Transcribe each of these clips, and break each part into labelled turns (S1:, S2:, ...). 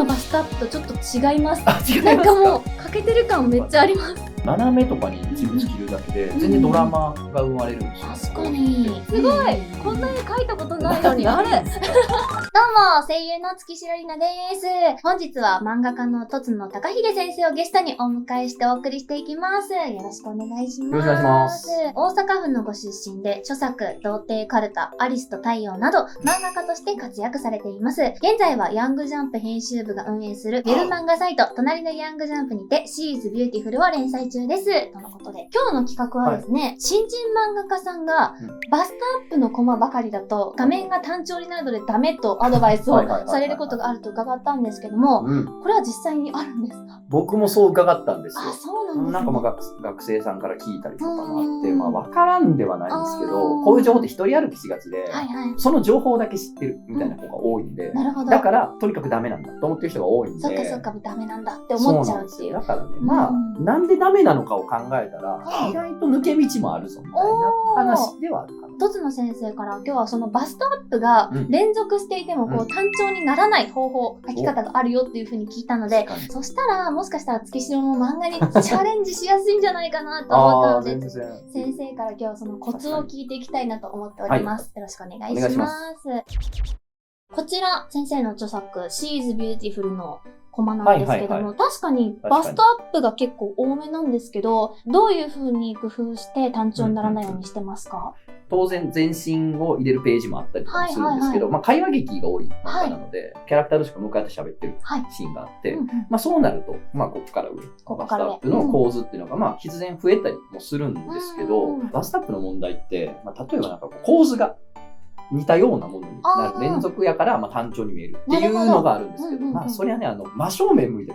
S1: のバストアップとちょっと違います。
S2: 違いますか？
S1: なんかもう欠けてる感めっちゃあります。
S2: 斜めとかに一部切るだけで全然ドラマが生まれるんですよ。
S1: 確かに。すごい。こんな絵描いたことないのに。あれ。どうも、声優の月城里奈です。本日は漫画家のとつの高秀先生をゲストにお迎えしてお送りしていきます。よろしくお願いします。
S2: よろしくお願いします。
S1: 大阪府のご出身で、著作、童貞カルタ、アリスと太陽など、漫画家として活躍されています。現在はヤングジャンプ編集部が運営するウェブ漫画サイト、隣のヤングジャンプにて、シーズビューティフルを連載中です。とのことで、今日の企画はですね、新人漫画家さんが、バストアップのコマばかりだと、画面が単調になるのでダメとアドバイスをされることがあると伺ったんですけども、これは実際にあるんですか？
S2: 僕もそう伺ったんですよ。
S1: あ、そうなんですね。
S2: なんか学生さんから聞いたりとかもあって、わからんではないんですけど、こういう情報って一人歩きしがちで、その情報だけ知ってるみたいな子が多いんで、だからとにかくダメなんだと思ってる人が多いんで、
S1: そっかそっか、ダメなんだって思っちゃうっていう。
S2: だからね、なんでダメなのかを考えたら、意外と抜け道もあるぞみたいな話ではあるかな。
S1: とつの先生から今日はそのバストアップが連続していてもこう単調にならない方法、書き方があるよっていう風に聞いたので、そしたらもしかしたら月城の漫画にチャレンジしやすいんじゃないかなと思ったので、先生から今日はそのコツを聞いていきたいなと思っております。よろしくお願いします。こちら先生の著作、シーズビューティフルのコマなんですけども、確かにバストアップが結構多めなんですけど、どういう風に工夫して単調にならないようにしてますか？
S2: 当然全身を入れるページもあったりとかするんですけど、会話劇が多い漫画なので、キャラクター同士が向かって喋ってるシーンがあって、そうなると、ここから上、バストアップの構図っていうのが必然増えたりもするんですけど、バストアップの問題って、例えばなんか構図が似たようなものになる。連続やから単調に見えるっていうのがあるんですけど、それはね、真正面向いて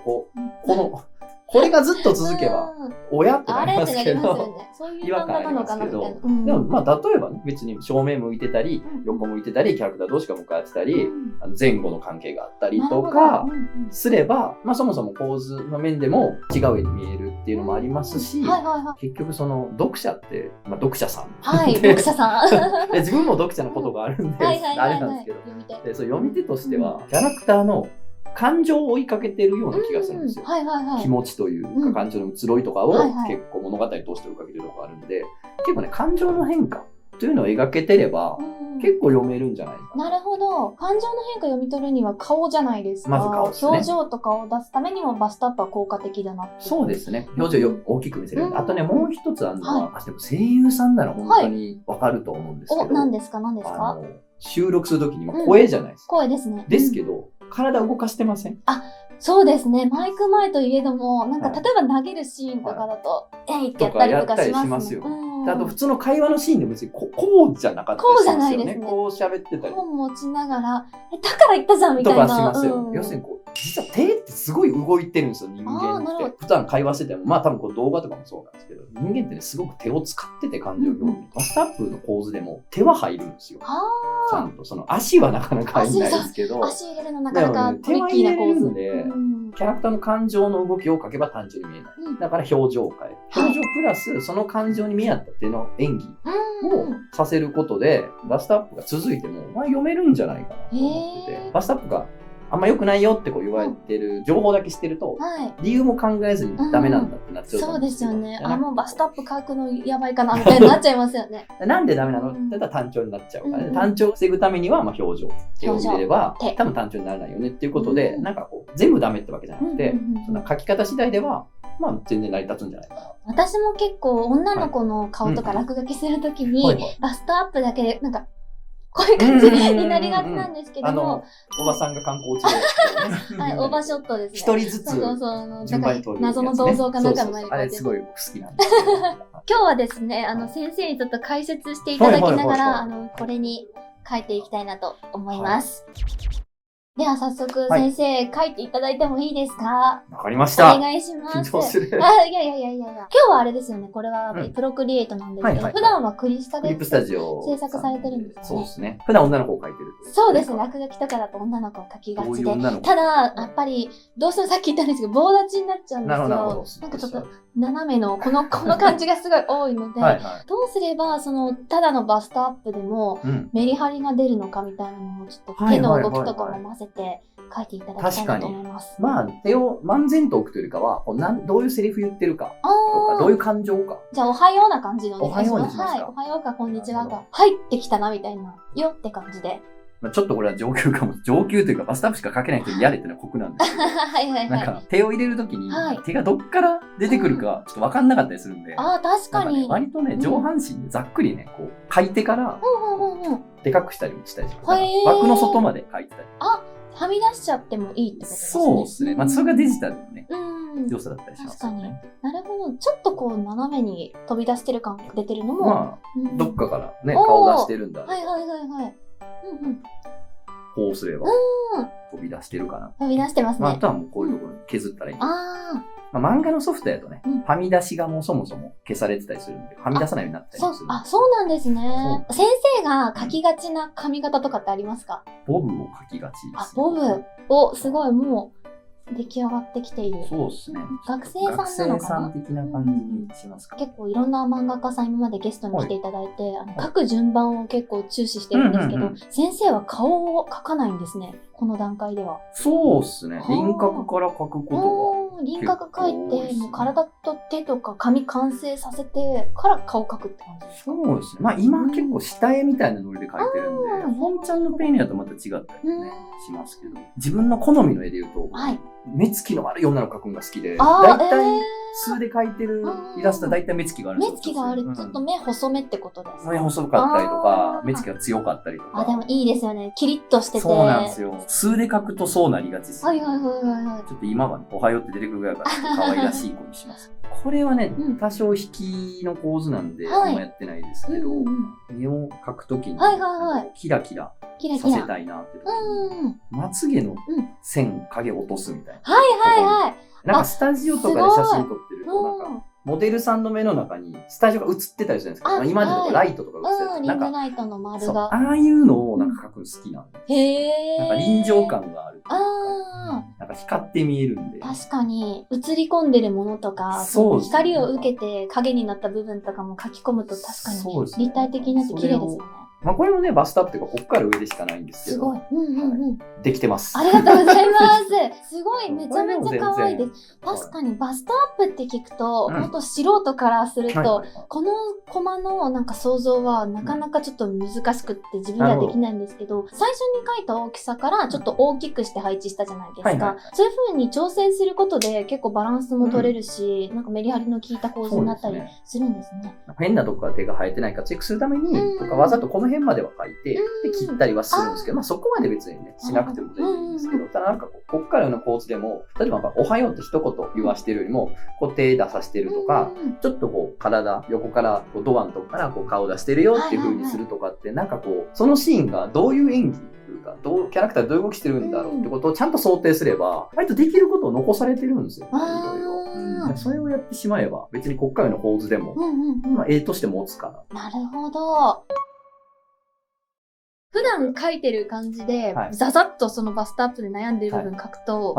S2: これがずっと続けば、親ってなりますけど、違和感ありますけど、でも例えばね、別に正面向いてたり、横向いてたり、キャラクター同士が向かってたり、前後の関係があったりとかすれば、そもそも構図の面でも違う絵に見えるっていうのもありますし、結局その読者って、読者さん。
S1: 読者さん。
S2: 自分も読者のことがあるんで、あれなんですけど、読み手としては、キャラクターの感情を追いかけてるような気がするんですよ。気持ちというか感情の移ろいとかを結構物語通して追いかけてるところがあるんで、結構ね、感情の変化というのを描けてれば、結構読めるんじゃないかな。
S1: なるほど。感情の変化読み取るには顔じゃないですか。
S2: まず顔ですね。
S1: 表情とかを出すためにもバストアップは効果的だなって。
S2: そうですね。表情を大きく見せる。あとね、もう一つあるのは、でも声優さんなら本当にわかると思うんですけど。
S1: 何ですか何ですか？
S2: 収録するときに声じゃないですか。
S1: 声ですね。
S2: ですけど、体動かしてません？
S1: そうですね。マイク前といえども、なんか例えば投げるシーンとかだと、ってやったりとかしますね。
S2: あと普通の会話のシーンでも別にこうじゃなかったりしますよね。こう喋ってたり。
S1: 本持ちながら、だから言ったじゃんみたいな。
S2: とかしますよ。要するに実は手ってすごい動いてるんですよ、人間って。普段会話してても、多分動画とかもそうなんですけど、人間ってね、すごく手を使ってて感情表現。バストアップの構図でも手は入るんですよ。ちゃんと。足はなかなか入んないですけど。
S1: 足入れるのなかなかトリッキーな構図
S2: で、キャラクターの感情の動きを描けば単純に見えない。だから表情を変える。表情プラスその感情に見合った手の演技をさせることで、バストアップが続いても、読めるんじゃないかなと思ってて、バストアップがあんま良くないよって言われてる情報だけ知ってると、理由も考えずにダメなんだってなっちゃうと思うんですよ。
S1: そうですよね。もうバストアップ書くのやばいかなみたいになっちゃいますよね。
S2: なんでダメなのって言ったら単調になっちゃうからね。単調を防ぐためには表情手を入れれば多分単調にならないよねっていうことで、なんか全部ダメってわけじゃなくて、その書き方次第では全然成り立つんじゃないかな。
S1: 私も結構女の子の顔とか落書きするときに、バストアップだけでなんかこういう感じになりがちなんですけども、
S2: おばさんが観光地で
S1: オーバーショットですね。
S2: 一人ずつ順番に撮る、
S1: 謎の銅像かなんかの前にこうやって。
S2: あれすごい好きなんですけど。今
S1: 日はですね、先生にちょっと解説していただきながら、これに書いていきたいなと思います。では早速先生、書いていただいてもいいですか？
S2: わかりました。
S1: お願いします。
S2: 緊張する。
S1: いや。今日はあれですよね。これはプロクリエイトなんですけど、普段はクリスタで
S2: スタジオ
S1: 制作されてるんですね。
S2: そうですね。普段女の子を描いてる。
S1: そうですね。落書きとかだと女の子を描きがちで。ただ、やっぱり、どうしてもさっき言ったんですけど、棒立ちになっちゃうんですよ。なんかちょっと斜めのこの感じがすごい多いので、どうすれば、ただのバストアップでもメリハリが出るのかみたいなのをちょっと手の動きとかも混ぜて書いていただきたいなと思います。
S2: まあ、手を漫然と置くというよりかは、どういうセリフ言ってるかとか、どういう感情か。
S1: じゃあ、おはような感じのお願いします。
S2: おはようにしますか。
S1: はい。おはようか、こんにちはか。入ってきたな、みたいな。よって感じで。
S2: ちょっとこれは上級かも。上級というか、バストアップしか書けない人にやれっていうのは酷なんですけど。
S1: はいはいはい。
S2: なんか、手を入れるときに、手がどっから出てくるか、ちょっとわかんなかったりするんで。
S1: ああ、確かに。
S2: 割とね、上半身でざっくりね、こう、書いてから、でかくしたりしたりします。枠の外まで書いてたり。
S1: あ、はみ出しちゃってもいいってことですね。
S2: そうですね。まあ、それがデジタルのね、良さだったりします。
S1: 確かに。なるほど。ちょっとこう、斜めに飛び出してる感出てるのも。
S2: まあ、どっかからね、顔出してるんだ。
S1: はいはいはいはい。
S2: こうすれば飛び出してるかな。
S1: 飛び出してますね。
S2: あとはもうこういうところに削ったらいい。
S1: あ
S2: あ。漫画のソフトやとね、はみ出しがもうそもそも消されてたりするんで、はみ出さないようになったりする。
S1: あ、そうなんですね。先生が書きがちな髪型とかってありますか？
S2: ボブを書きがちです。
S1: あ、ボブ。お、すごい、もう。出来上がってきている。
S2: そうですね。
S1: 学生さんなのかな？
S2: 学生さん的な感じにしますか？
S1: 結構いろんな漫画家さん今までゲストに来ていただいて、書く順番を結構注視してるんですけど、先生は顔を描かないんですね。この段階では。
S2: そうですね。輪郭から描くことが。
S1: 輪郭描いて、もう体と手とか髪完成させてから顔描くって感じですか？
S2: そうですね。まあ今結構下絵みたいなノリで描いてるんで、本ちゃんのペンネだとまた違ったりね、しますけど、自分の好みの絵で言うと、目つきの悪い女の子描くのが好きで、だいたい数で描いてるイラストはだいたい目つきがあるんですよ。
S1: 目つきがある。ちょっと目細めってことですか？
S2: 目細かったりとか、目つきが強かったりとか。
S1: あ、でもいいですよね。キリッとしてて。
S2: そうなんですよ。数で描くとそうなりがちです。
S1: はいはいはいはい。
S2: ちょっと今はね、おはようって出てくるぐらいから可愛らしい子にします。これはね、多少引きの構図なんで、あんまやってないですけど、目を描くときに、キラキラさせたいなって時に、まつげの線、影落とすみたいな。
S1: はいはいはい。
S2: なんかスタジオとかで写真撮ってると、なんか、モデルさんの目の中にスタジオが映ってたりするんですけど、今までとかライトとか映ってたり
S1: リングライトの丸が。
S2: ああいうのをなんか描くの好きなんで。
S1: へー。
S2: なんか臨場感がある。なんか光って見えるんで。
S1: 確かに、映り込んでるものとか、光を受けて影になった部分とかも書き込むと確かに立体的になって綺麗ですよね。
S2: まあこれもね、バストアップっていうか、こっから上でしかないんですけど。
S1: すごい。
S2: できてます。
S1: ありがとうございます。すごい、めちゃめちゃ可愛いです。確かに、バストアップって聞くと、ほんと素人からすると、このコマのなんか想像はなかなかちょっと難しくって自分ではできないんですけど、最初に描いた大きさからちょっと大きくして配置したじゃないですか。そういう風に調整することで結構バランスも取れるし、なんかメリハリの効いた構図になったりするんですね。
S2: 変なとこから手が生えてないかチェックするために、とかわざとこの辺までは描いて、で、切ったりはするんですけど、まあそこまで別にね、しなくても全然いいんですけど、ただなんかこっからの構図でも、例えばおはようって一言言わしてるよりも、こう手出させてるとか、ちょっとこう体、横からこうドアのとこからこう顔出してるよっていう風にするとかって、なんかこう、そのシーンがどういう演技というか、キャラクターどういう動きしてるんだろうってことをちゃんと想定すれば、割とできることを残されてるんですよ、いろいろ。それをやってしまえば、別にこっからの構図でも、まあ絵として持つから。
S1: なるほど。普段描いてる感じで、ザザッとそのバストアップで悩んでる部分描くと、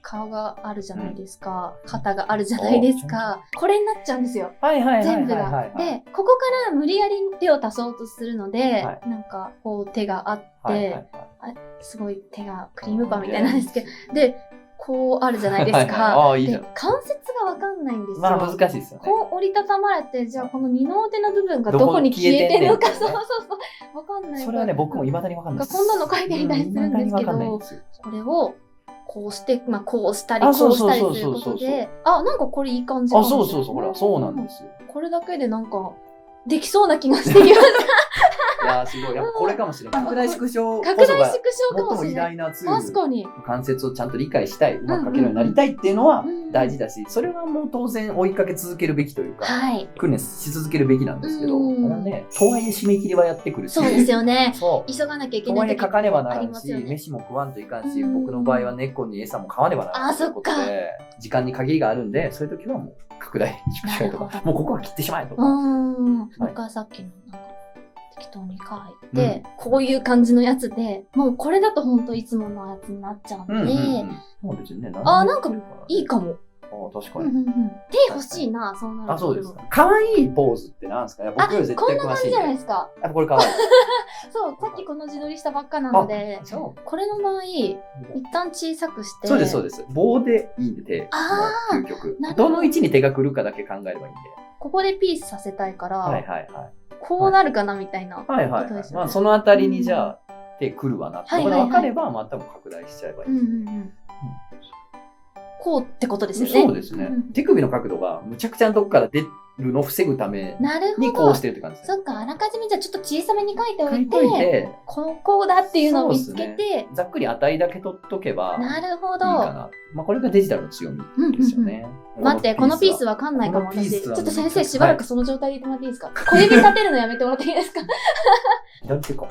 S1: 顔があるじゃないですか、肩があるじゃないですか、これになっちゃうんですよ、全部が。で、ここから無理やり手を足そうとするので、なんかこう手があって、すごい手がクリームパンみたいなんですけど、で、こうあるじゃないですか。で、関節がわかんないんですよ。
S2: まあ難しいですよね。
S1: こう折りたたまれて、じゃあこの二の腕の部分がどこに消えてるのか、そう。わかんない。
S2: それはね、僕も未だにわかんないです。
S1: こんなの書いてみたりするんですけど、これをこうして、まあこうしたり、こうしたりすることで、なんかこれいい感じかもしれない。
S2: ほら、そうなんですよ。
S1: これだけでなんか、できそうな気がしてきました。
S2: いやーすごい。やっぱこれかもしれない。拡大縮小
S1: かもしれない。
S2: 最も偉大なツール。
S1: 確かに。
S2: 関節をちゃんと理解したい、うまく描けるようになりたいっていうのは大事だし、それはもう当然追いかけ続けるべきというか、訓練し続けるべきなんですけど、ただね、とはいえ締め切りはやってくるし。
S1: そうですよね。急がなきゃいけない。
S2: とはいえ書かねばならんし、飯も食わんといかんし、僕の場合は猫に餌も買わねばならんということで、時間に限りがあるんで、そういう時はもう拡大縮小とか、もうここは切ってしまえとか。
S1: 僕はさっきの適当に書いて、こういう感じのやつで、もうこれだとほんといつものやつになっちゃうんで、なんかいいかも。
S2: 確かに。
S1: 手欲しいな、そうなると。
S2: そうですか。可愛いポーズってなんですか？僕より絶対詳しい。
S1: こんな感じじゃないですか。
S2: これ可愛い。
S1: そう、さっきこの自撮りしたばっかなので、これの場合、一旦小さくして。
S2: そうです、そうです。棒でいいんで、手。究極。どの位置に手が来るかだけ考えればいいんで。
S1: ここでピースさせたいから、
S2: はいはいはい。
S1: こうなるかなみたいな。
S2: はいはい。まあ、そのあたりにじゃあ、手来るわなって。分かれば、またも拡大しちゃえばいい。
S1: こうってことですよね。
S2: そうですね。手首の角度がむちゃくちゃなとこから出るのを防ぐためにこうしてるって感じです。
S1: そっか、あらかじめじゃあちょっと小さめに書いておいて、こうだっていうのを見つけて、
S2: ざっくり値だけ取っとけばいいかな。
S1: なるほど。
S2: まあこれがデジタルの強みですよね。
S1: 待って、このピースわかんないかも私。ちょっと先生しばらくその状態でいてもらっていいですか？小指立てるのやめてもらっていいですか？
S2: 左手か。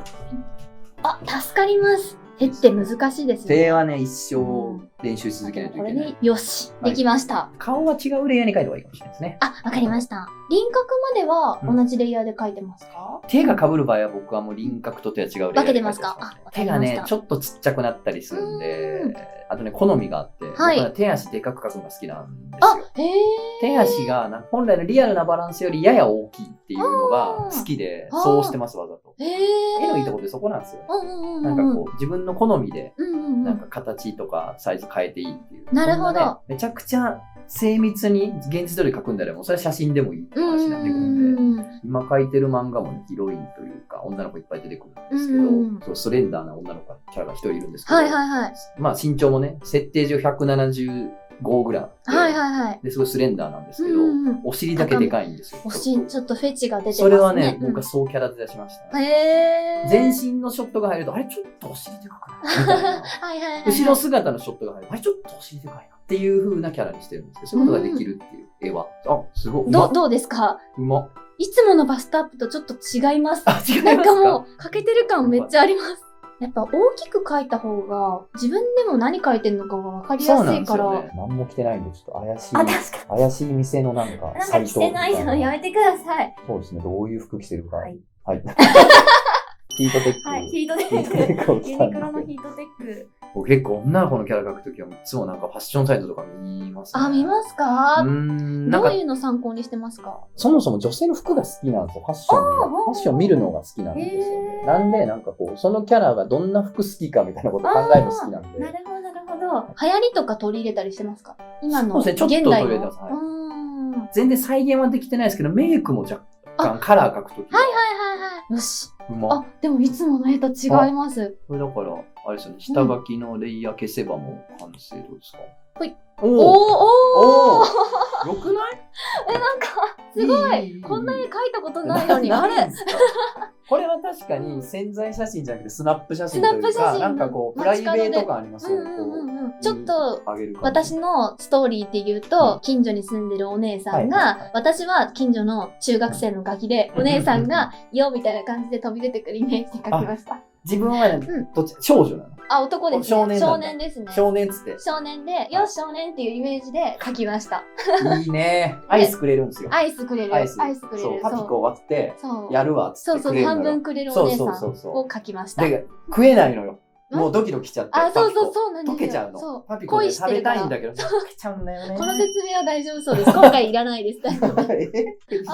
S1: あ、助かります。手って難しいですね。
S2: 手はね、一生練習し続けないといけない。
S1: これで、よし、できました。
S2: 顔は違うレイヤーに描いた方がいいかもしれないですね。
S1: あ、わかりました。輪郭までは同じレイヤーで描いてますか？
S2: 手が被る場合は僕はもう輪郭と手は違うレイヤーで描いてます。
S1: 分けてますか？
S2: 手がね、ちょっとちっちゃくなったりするんで、あとね、好みがあって、僕は手足でかく描くのが好きなんですよ。手足が本来のリアルなバランスよりやや大きいっていうのが好きで、そうしてます、わざと。絵のいいところってそこなんですよ。なんかこう、自分の好みで、なんか形とかサイズ変えていいっていう。
S1: なるほど。
S2: めちゃくちゃ精密に現実通り描くんであれば、それは写真でもいいって話になってくるんで、今描いてる漫画もね、ヒロインというか、女の子いっぱい出てくるんですけど、ストレンダーな女の子キャラが一人いるんですけど、まあ身長もね、設定上175ぐらいあって、すごいスレンダーなんですけど、お尻だけでかいんですよ。
S1: お尻、ちょっとフェチが出てますね。
S2: それはね、僕はそうキャラで出しました。全身のショットが入ると、あれちょっとお尻でかくないみたいな。後ろ姿のショットが入ると、あれちょっとお尻でかいなっていう風なキャラにしてるんですけど、そういうことができるっていう絵は。あ、すごい。
S1: どうですか？
S2: うま。
S1: いつものバストアップとちょっと違います。
S2: あ、違いますか？
S1: なんかもう、欠けてる感めっちゃあります。やっぱ大きく描いた方が、自分でも何描いてるのかが分かりやすいから。
S2: 何も着てないんで、ちょっと怪しい。
S1: あ、確かに。
S2: 怪しい店のなんか、
S1: サイト。着てないのやめてください。
S2: そうですね、どういう服着てるか。はい。ヒートテック。
S1: はい、ヒートテック。ユニクロのヒートテック。
S2: 僕結構女の子のキャラ描くときはいつもなんかファッションサイトとか見ますね。
S1: あ、見ますか？どういうの参考にしてますか？
S2: そもそも女性の服が好きなんですよ。ファッション見るのが好きなんですよね。なんで、なんかこう、そのキャラがどんな服好きかみたいなこと考えるの好きなんで。
S1: なるほど、なるほど。流行りとか取り入れたりしてますか？今の。
S2: そうですね、ちょっと取り入れてます。全然再現はできてないですけど、メイクも若干カラー描くとき。よし。あ、でもいつもの絵と違います。これだから、あれですよね、下書きのレイヤー消せばもう完成どうですか？はい。およくない？
S1: なんか、すごい。こんな絵描いたことないのに。あれ
S2: これは確かに潜在写真じゃなくてスナップ写真というか、なんかこう、プライベート感ありますよね。
S1: ちょっと、私のストーリーって言うと、近所に住んでるお姉さんが、私は近所の中学生のガキで、お姉さんが、よみたいな感じで飛び出てくるイメージで描きました。
S2: 自分はね、どっち、少女なの？
S1: あ、男ですね。少年ですね。
S2: 少年っつって。
S1: 少年で、よし少年っていうイメージで描きました。
S2: いいね。アイスくれるんですよ。
S1: アイスくれる。アイスくれる。
S2: そう、パピコ割って、やるわっつってくれるのよ。
S1: そう、半分くれるお姉さんを描きました。
S2: で、食えないのよ。もうドキドキしちゃって。
S1: あ、そうなんですよ。
S2: 溶けちゃうの。パピコで食べたいんだけど、溶けちゃうんだよね。
S1: この説明は大丈夫そうです。今回いらないです。大丈夫です。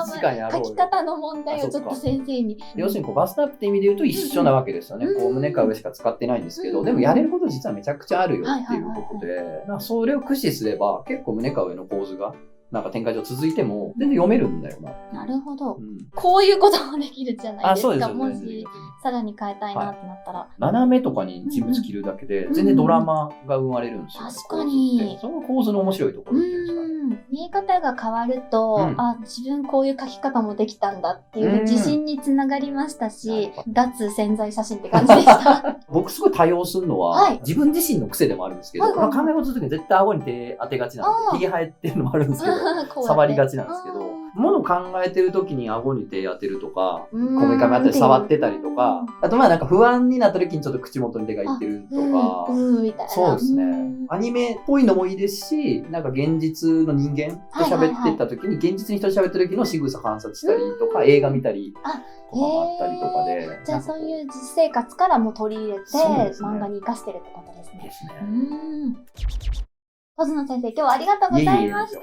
S1: 書き方の問題をちょっと先生に。
S2: 要するにバストアップって意味で言うと一緒なわけですよね。こう胸か上しか使ってないんですけど、でもやれること実はめちゃくちゃあるよっていうことで、それを駆使すれば結構胸か上の構図がなんか展開上続いても全然読めるんだよな。
S1: なるほど。こういうこともできるじゃないですか。もしさらに変えたいなってなったら。
S2: 斜めとかに人物着るだけで全然ドラマが生まれるんですよ。
S1: 確かに。
S2: その構図の面白いところっていうんですかね。
S1: 見え方が変わると、あ、自分こういう描き方もできたんだっていう自信につながりましたし、脱潜在写真って感じでした。
S2: 僕すごい多用するのは、自分自身の癖でもあるんですけど、考え事するときに絶対顎に手当てがちなんで、ひげ生えてるのもあるんですけど、触りがちなんですけど、物考えてるときに顎に手当てるとか、こめかみあったり触ってたりとか、あとまあなんか不安になったときにちょっと口元に手がいってるとか、そうですね。アニメっぽいのもいいですし、なんか現実の人間と喋ってったときに、現実に人と喋ってるときの仕草観察したりとか、映画見たりとかもあったりとかで。
S1: じゃあそういう実生活からも取り入れて、漫画に活かしてるってことですね。細野先生、今日はありがとうございました。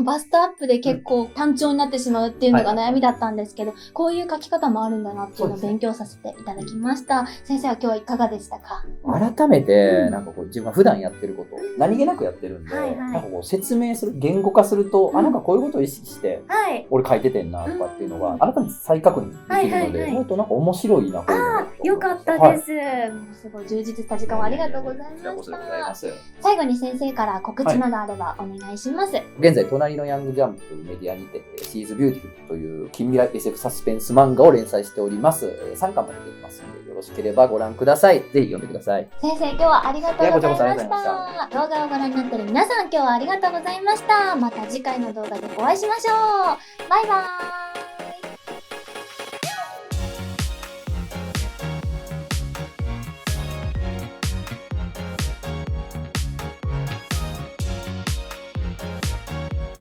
S1: バストアップで結構単調になってしまうっていうのが悩みだったんですけど、こういう書き方もあるんだなっていうのを勉強させていただきました。先生は今日はいかがでしたか？
S2: 改めて、なんかこう自分が普段やってること、何気なくやってるんで、なんかこう説明する、言語化すると、なんかこういうことを意識して、俺書いててんなとかっていうのが、改めて再確認できるので、もっとなんか面白いな、こういうの。
S1: よかったです。すごい充実した時間をありがとうございました。最後に先生から告知などあればお願いします。
S2: 現在、隣のヤングジャンプというメディアにて、シーズビューティフルという近未来 SF サスペンス漫画を連載しております。3巻まで出てますので、よろしければご覧ください。ぜひ読んでください。
S1: 先生、今日はありがとうございました。動画をご覧になっている皆さん、今日はありがとうございました。また次回の動画でお会いしましょう。バイバーイ。